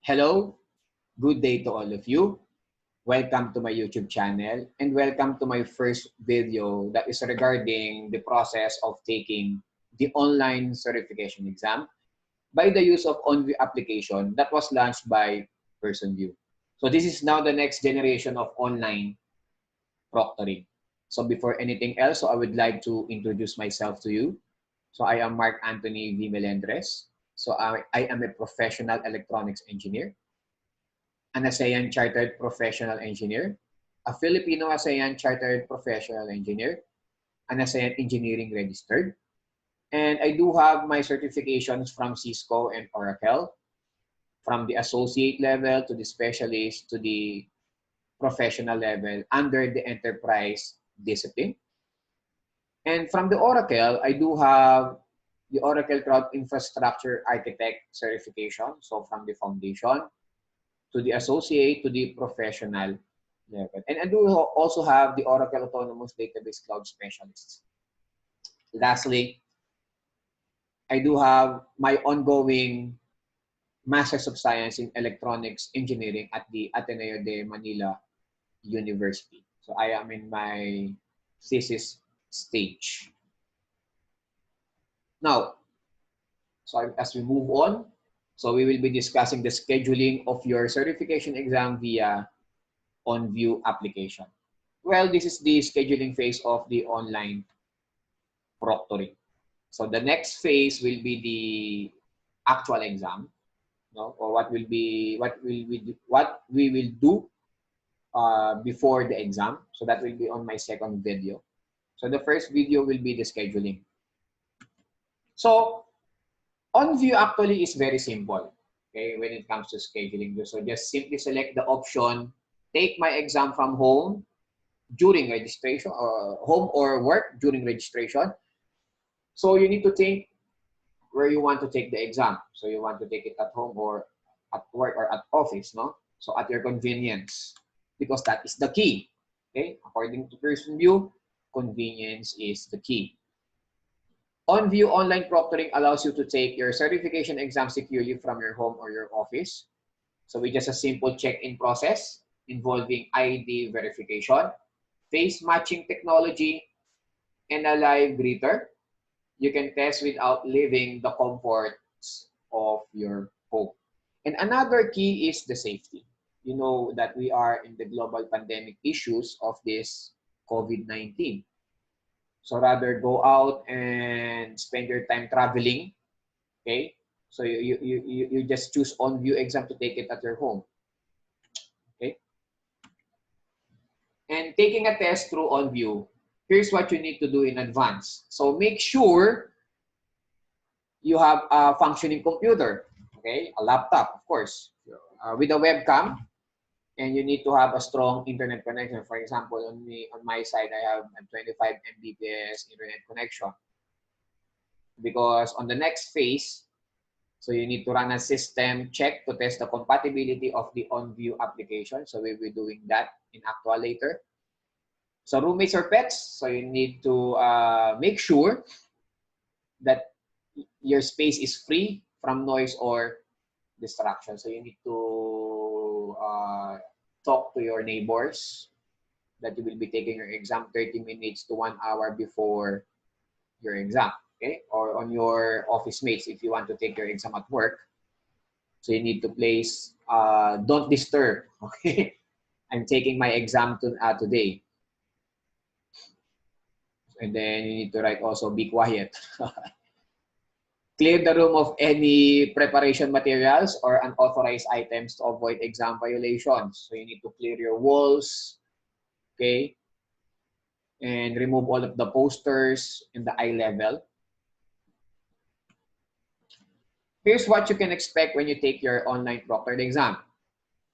Hello, good day to all of you. Welcome to my YouTube channel and welcome to my first video that is regarding the process of taking the online certification exam by the use of OnVUE application that was launched by Pearsonvue. So this is now the next generation of online proctoring. So before anything else, I would like to introduce myself to you. So I am Mark Anthony V. Melendres. So I am a professional electronics engineer, an ASEAN Chartered Professional Engineer, a Filipino ASEAN Chartered Professional Engineer, an ASEAN Engineering Registered, and I do have my certifications from Cisco and Oracle, from the associate level to the specialist to the professional level under the enterprise discipline. And from the Oracle, I do have the Oracle Cloud Infrastructure Architect certification, so from the foundation to the associate to the professional level. And I do also have the Oracle Autonomous Database Cloud Specialists. Lastly, I do have my ongoing Masters of Science in Electronics Engineering at the Ateneo de Manila University. So I am in my thesis stage. Now, so as we move on, so we will be discussing the scheduling of your certification exam via OnVUE application. Well, this is the scheduling phase of the online proctoring. So the next phase will be the actual exam, or what we will do before the exam. So that will be on my second video. So the first video will be the scheduling. So OnVUE actually is very simple, okay, when it comes to scheduling. So just simply select the option, take my exam from home during registration, or home or work during registration. So you need to think where you want to take the exam. So you want to take it at home or at work or at office, no? So at your convenience, because that is the key, okay? According to Pearsonvue, convenience is the key. OnVUE Online Proctoring allows you to take your certification exam securely from your home or your office. So with just a simple check-in process involving ID verification, face matching technology, and a live greeter, you can test without leaving the comforts of your home. And another key is the safety. You know that we are in the global pandemic issues of this COVID-19. So rather go out and spend your time traveling, okay? So you just choose OnVUE exam to take it at your home, okay? And taking a test through OnVUE, here's what you need to do in advance. So make sure you have a functioning computer, okay? A laptop, of course, with a webcam, and you need to have a strong internet connection. For example, on my side, I have a 25 Mbps internet connection. Because on the next phase, so you need to run a system check to test the compatibility of the OnVUE application. So we'll be doing that in Actual later. So roommates or pets, so you need to make sure that your space is free from noise or distraction. So you need to talk to your neighbors that you will be taking your exam 30 minutes to 1 hour before your exam, okay? Or on your office mates if you want to take your exam at work. So you need to place don't disturb, okay? I'm taking my exam today. And then you need to write also be quiet. Clear the room of any preparation materials or unauthorized items to avoid exam violations. So you need to clear your walls, okay? And remove all of the posters in the eye level. Here's what you can expect when you take your online proctored exam.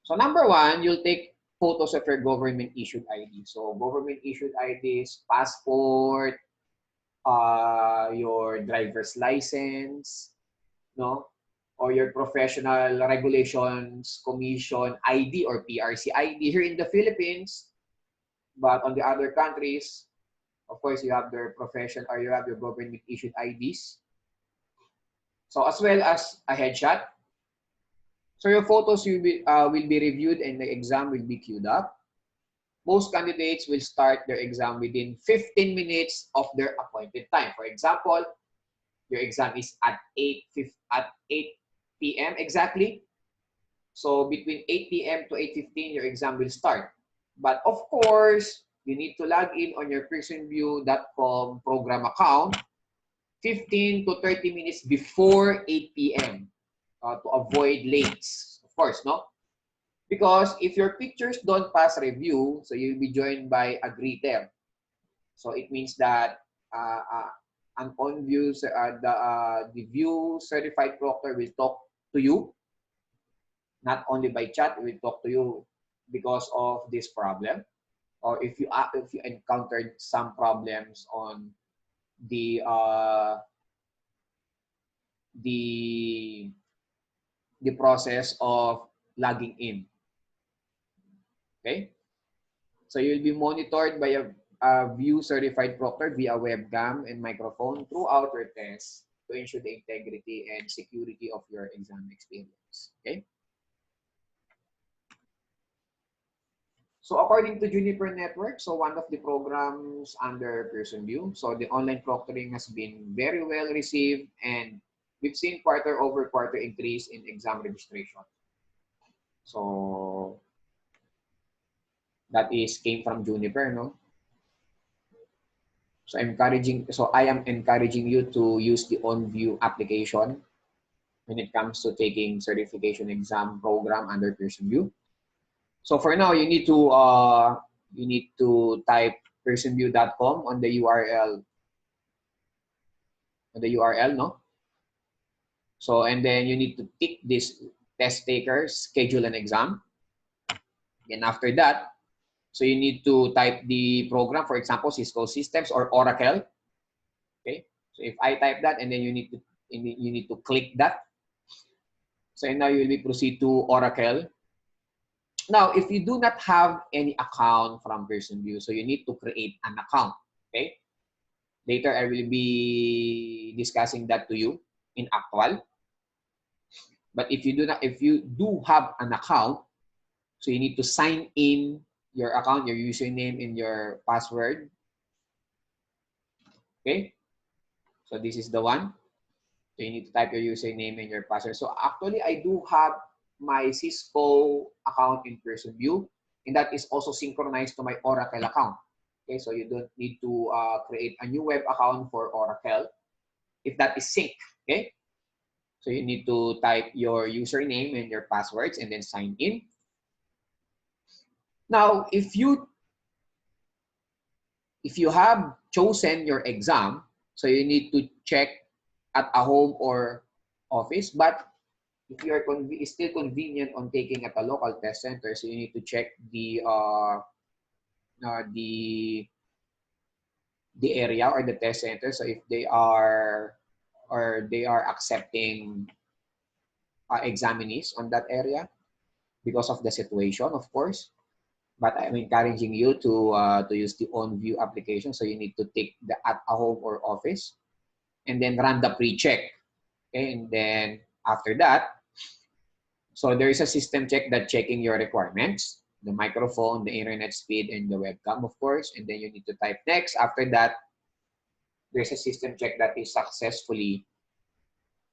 So number one, you'll take photos of your government issued ID. So government issued IDs, passport, your driver's license, no? Or your professional regulations, commission ID or PRC ID here in the Philippines. But on the other countries, of course, you have their profession or you have your government issued IDs. So as well as a headshot. So your photos will be reviewed and the exam will be queued up. Most candidates will start their exam within 15 minutes of their appointed time. For example, your exam is at 8 p.m. exactly. So between 8 p.m. to 8:15, your exam will start. But of course, you need to log in on your pearsonvue.com program account 15 to 30 minutes before 8 p.m. To avoid lates. Of course, no? Because if your pictures don't pass review, so you'll be joined by a greeter. So it means that an OnVUE, the Vue certified proctor will talk to you, not only by chat, it will talk to you because of this problem. Or if you encountered some problems on the the the process of logging in. Okay, so you'll be monitored by a Vue certified proctor via webcam and microphone throughout your test to ensure the integrity and security of your exam experience. Okay. So according to Juniper Network, so one of the programs under Pearsonvue, so the online proctoring has been very well received and we've seen quarter over quarter increase in exam registration. So that is came from Juniper, no? So I am encouraging you to use the OnVUE application when it comes to taking certification exam program under Pearsonvue. So for now, you need to type pearsonvue.com on the URL, no? So and then you need to tick this test taker, schedule an exam. And after that, so you need to type the program, for example, Cisco Systems or Oracle. Okay. So if I type that, and then you need to click that. So now you will proceed to Oracle. Now, if you do not have any account from Pearsonvue, so you need to create an account. Okay. Later, I will be discussing that to you in actual. But if you do have an account, so you need to sign in your account, your username and your password. Okay. So this is the one. So you need to type your username and your password. So actually, I do have my Cisco account in Pearsonvue, and that is also synchronized to my Oracle account. Okay, so you don't need to create a new web account for Oracle if that is synced. Okay, so you need to type your username and your passwords and then sign in. Now, if you have chosen your exam, so you need to check at a home or office, but if you are still convenient on taking at a local test center, so you need to check the area or the test center. So if they are accepting examinees on that area because of the situation, of course. But I'm encouraging you to use the OnVUE application. So you need to take the at a home or office, and then run the pre-check. Okay, and then after that, so there is a system check that checking your requirements, the microphone, the internet speed, and the webcam, of course. And then you need to type next. After that, there's a system check that is successfully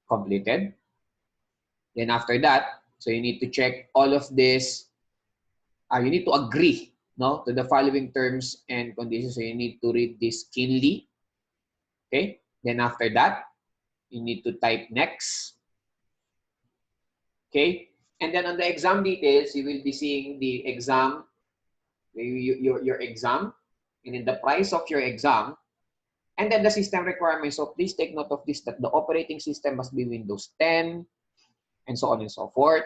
completed. Then after that, so you need to check all of this. You need to agree, no, to the following terms and conditions. So you need to read this keenly. Okay. Then after that, you need to type next. Okay. And then on the exam details, you will be seeing the exam, your exam, and then the price of your exam, and then the system requirements. So please take note of this, that the operating system must be Windows 10, and so on and so forth.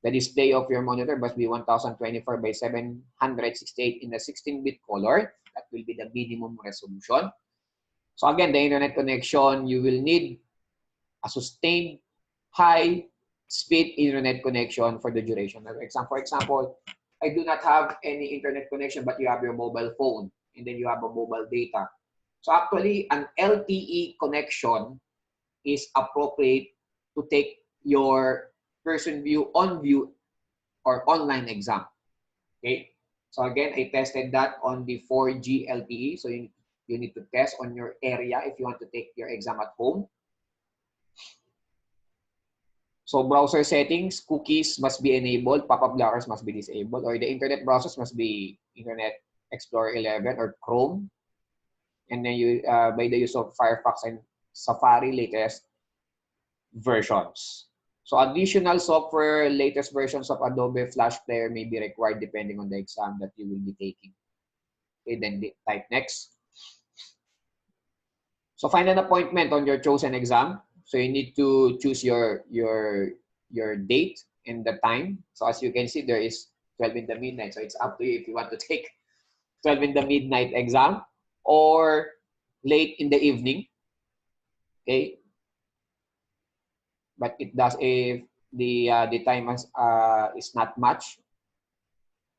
The display of your monitor must be 1024 by 768 in the 16-bit color. That will be the minimum resolution. So again, the internet connection, you will need a sustained high-speed internet connection for the duration. For example, I do not have any internet connection, but you have your mobile phone, and then you have a mobile data. So actually, an LTE connection is appropriate to take your Pearsonvue OnVUE or online exam. Okay. So again, I tested that on the 4G LTE. So you need to test on your area if you want to take your exam at home. So browser settings, cookies must be enabled, pop-up blockers must be disabled, or the internet browsers must be Internet Explorer 11 or Chrome. And then you by the use of Firefox and Safari latest versions. So additional software, latest versions of Adobe Flash Player may be required depending on the exam that you will be taking. Okay, then type next. So find an appointment on your chosen exam. So you need to choose your date and the time. So as you can see, there is 12 in the midnight. So it's up to you if you want to take 12 in the midnight exam or late in the evening. Okay. But it does if the time is not much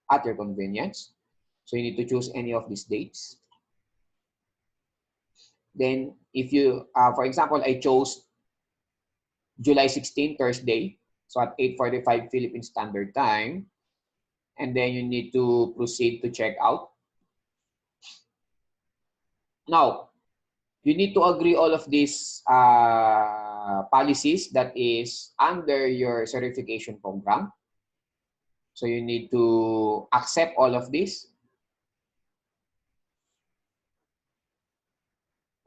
at your convenience. So you need to choose any of these dates. Then if you, for example, I chose July 16, Thursday, so at 8:45 Philippine Standard Time, and then you need to proceed to check out. Now, you need to agree all of these policies that is under your certification program. So you need to accept all of this.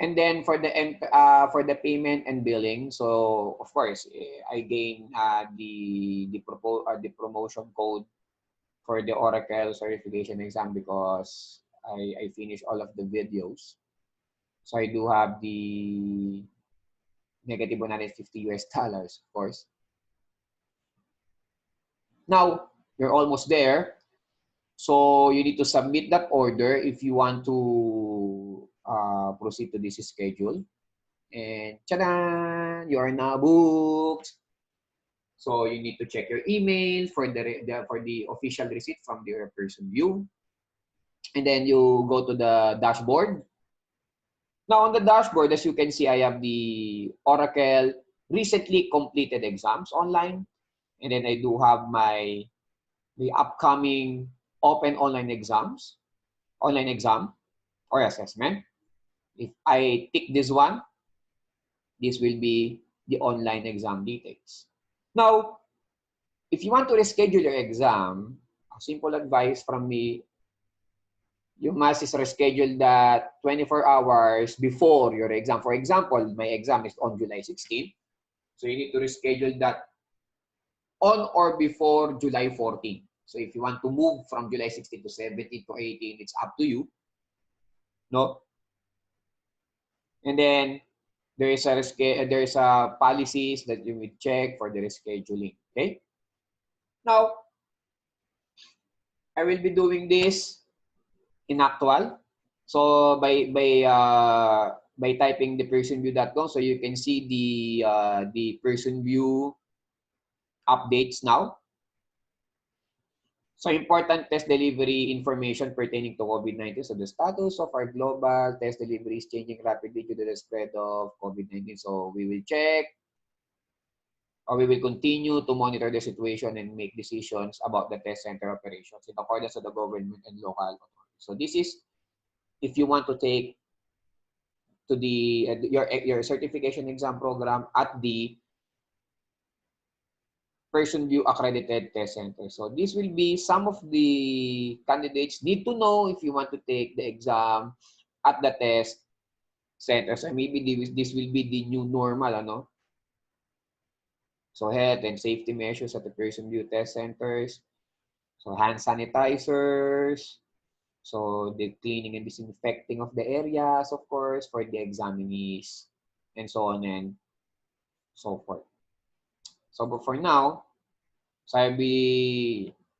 And then for the payment and billing, so of course I gain the promotion code for the Oracle certification exam because I finished all of the videos. So I do have the negative $150 of course. Now you're almost there. So you need to submit that order if you want to proceed to this schedule. And ta-da! You are now booked. So you need to check your email for the official receipt from your Pearsonvue. And then you go to the dashboard. Now on the dashboard, as you can see, I have the Oracle recently completed exams online. And then I do have the upcoming open online exam or assessment. If I tick this one, this will be the online exam details. Now, if you want to reschedule your exam, a simple advice from me, you must reschedule that 24 hours before your exam. For example, my exam is on July 16. So you need to reschedule that on or before July 14. So if you want to move from July 16 to 17 to 18, it's up to you. No? And then there is a policies that you will check for the rescheduling. Okay. Now, I will be doing this in actual. So by typing the pearsonvue.com, so you can see the Pearsonvue updates now. So important test delivery information pertaining to COVID-19. So the status of our global test delivery is changing rapidly due to the spread of COVID-19. So we will check, or we will continue to monitor the situation and make decisions about the test center operations in accordance with the government and local authorities. So this is if you want to take to your certification exam program at the Pearsonvue accredited test center. So this will be some of the candidates need to know if you want to take the exam at the test center. So maybe this will be the new normal, ano? So health and safety measures at the Pearsonvue test centers. So hand sanitizers. So the cleaning and disinfecting of the areas, of course, for the examinees, and so on and so forth. So but for now, so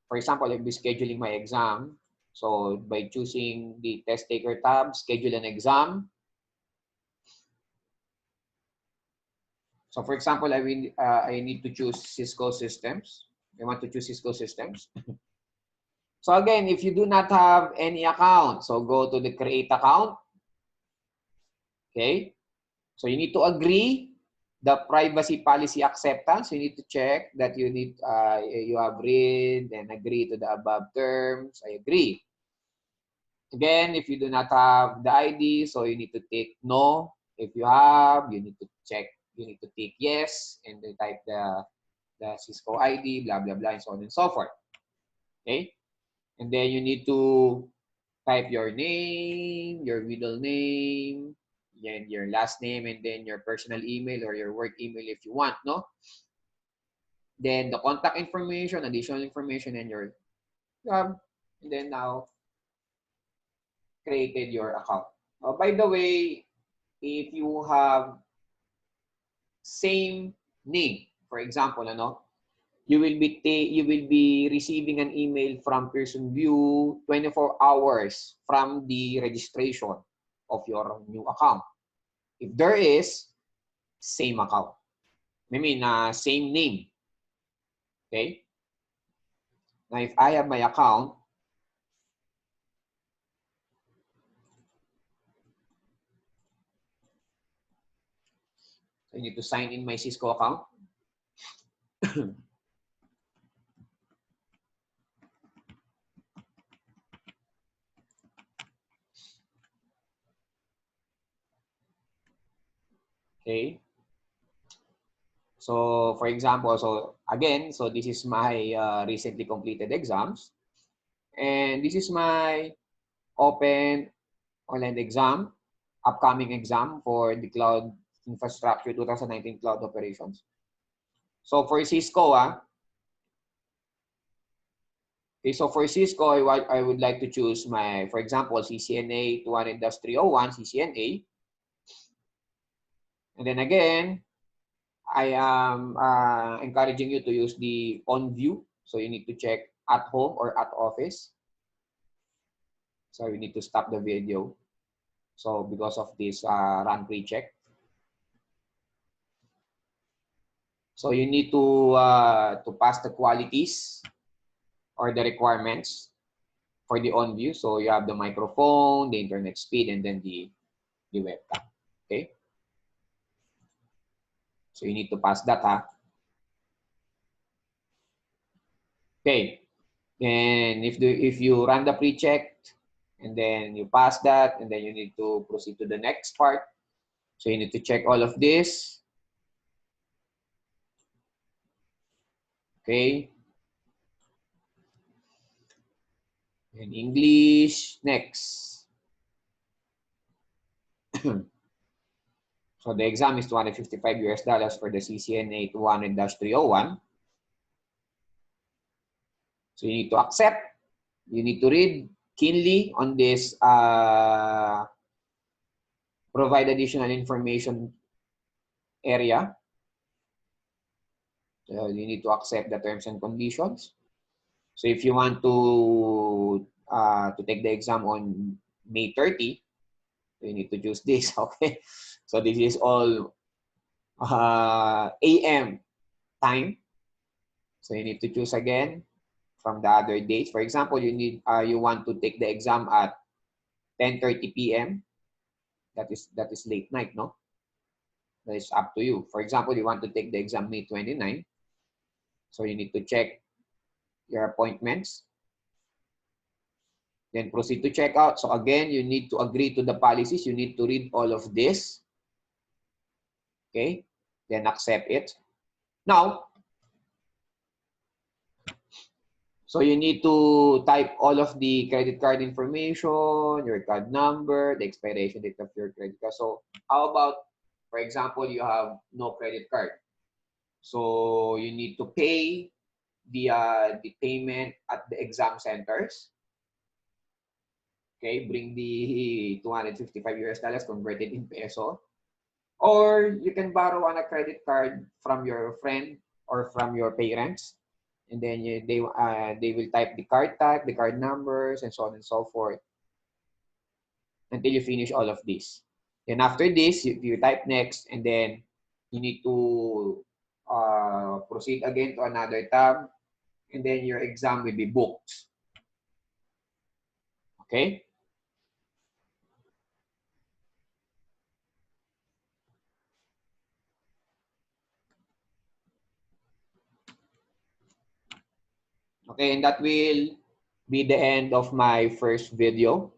for example, I'll be scheduling my exam. So by choosing the test taker tab, schedule an exam. So for example, I need to choose Cisco systems. I want to choose Cisco systems. So again, if you do not have any account, so go to the create account. Okay. So you need to agree The privacy policy acceptance, you need to check that you have read and agree to the above terms. I agree. Again, if you do not have the ID, so you need to tick no. If you have, you need to check, you need to tick yes, and then type the Cisco ID, blah, blah, blah, and so on and so forth. Okay? And then you need to type your name, your middle name, and your last name, and then your personal email or your work email if you want, no? Then the contact information, additional information, and your job. And then now, created your account. By the way, if you have same name, for example, you will be receiving an email from Pearsonvue 24 hours from the registration of your new account. If there is same account, I mean same name. Okay. Now, if I have my account, I need to sign in my Cisco account. Okay. So, for example, so again, so this is my recently completed exams. And this is my open online exam, upcoming exam for the Cloud Infrastructure 2019 Cloud Operations. So for Cisco, okay, so for Cisco, I would like to choose my, for example, CCNA 200-301, CCNA. And then again, I am encouraging you to use the OnVUE. So you need to check at home or at office. So you need to stop the video. So because of this run pre-check. So you need to pass the qualities or the requirements for the OnVUE. So you have the microphone, the internet speed, and then the webcam. Okay. So you need to pass that. Okay. And if you run the pre-check and then you pass that, and then you need to proceed to the next part. So you need to check all of this. Okay. In English, next. So the exam is $255 for the CCNA 200-301. So you need to accept. You need to read keenly on this provide additional information area. So you need to accept the terms and conditions. So if you want to take the exam on May 30, you need to choose this. Okay. So this is all AM time. So you need to choose again from the other dates. For example, you want to take the exam at 10:30 p.m. That is late night, no? That is up to you. For example, you want to take the exam May 29. So you need to check your appointments. Then proceed to check out. So again, you need to agree to the policies. You need to read all of this. Okay. Then accept it. Now, so you need to type all of the credit card information, your card number, the expiration date of your credit card. So how about, for example, you have no credit card. So you need to pay the payment at the exam centers. Okay, bring the $255, convert it in peso. Or you can borrow on a credit card from your friend or from your parents. And then they will type the card tag, the card numbers, and so on and so forth until you finish all of this. Then after this, you type next, and then you need to proceed again to another tab, and then your exam will be booked. Okay? Okay, and that will be the end of my first video.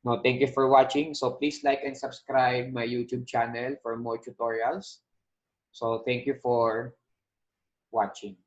No, thank you for watching. So please like and subscribe my YouTube channel for more tutorials. So thank you for watching.